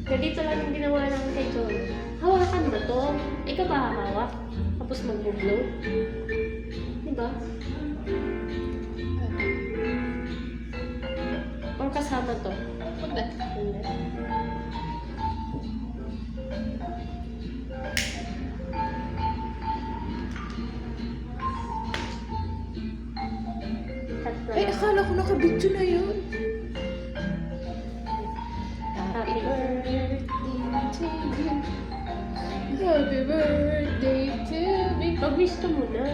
Ganito lang yung ginawa namin kay John. Hawakan mo to. Ikaw ba hahawak? Tapos mag-blow? Diba? Or kasama to? Huwag na. Hindi. Cut na Ay, lang. akala ko nakabidyo na yun. Happy birthday to you. Happy birthday to me. Pag-wish ka muna.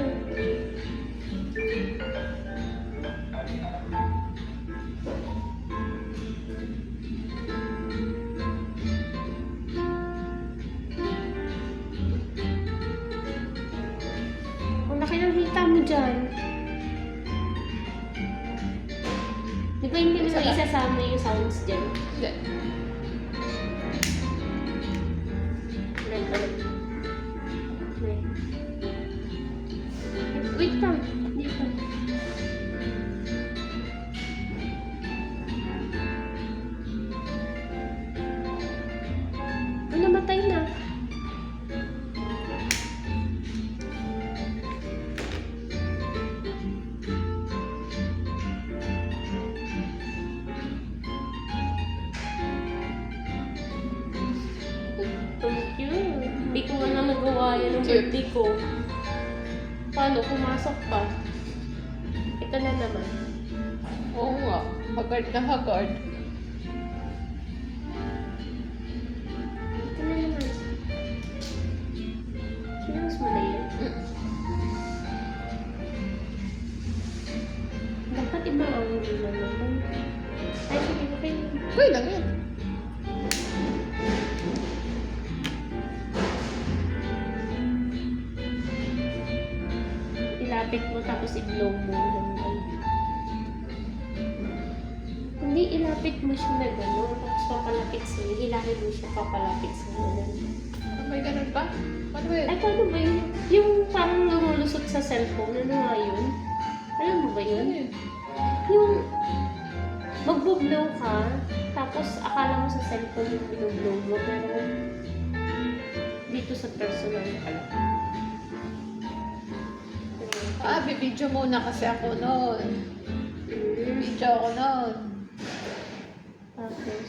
Ang laki ng hita mo dyan. Di ba hindi mo Isa ba? isasama yung sounds dyan? Hindi. Ulit. Wait lang. Dito. Ay, namatay na. Thank you. Hindi ko na nagawa yan ng Cute. birthday ko. Paano? Pumasok pa. Ito na naman. Oo nga. Haggard na haggard. Ito na naman. Sinus mo na yun. Dapat ibang angle na naman. Ay, sige, okay. Uy, lang yan. Ilapit mo tapos i-blow mo. Hindi, ilapit mo siya na gano'n. Tapos papalapit sa'yo. Hilahin mo siya papalapit sa'yo. May ganun pa? Paano ba yun? Ay, paano ba yun? Yung parang lumulusot sa cellphone. Ano nga yun? Alam mo ba yun? Ano yun? Yung magbo-blow ka, tapos akala mo sa cellphone yung binoblow mo, pero dito sa personal pala. Bibidyo muna kasi ako noon. Bibidyo ako noon. Tapos,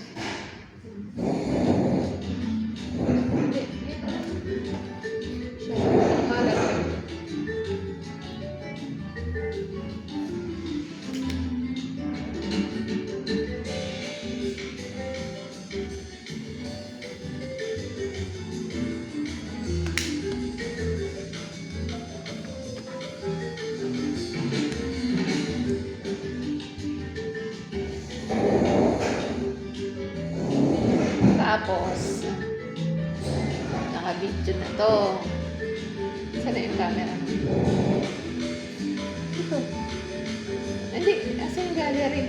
Hindi. Malat. Tapos, naka-video na to. Saan na yung camera? ito. Hindi, asa yung gallery?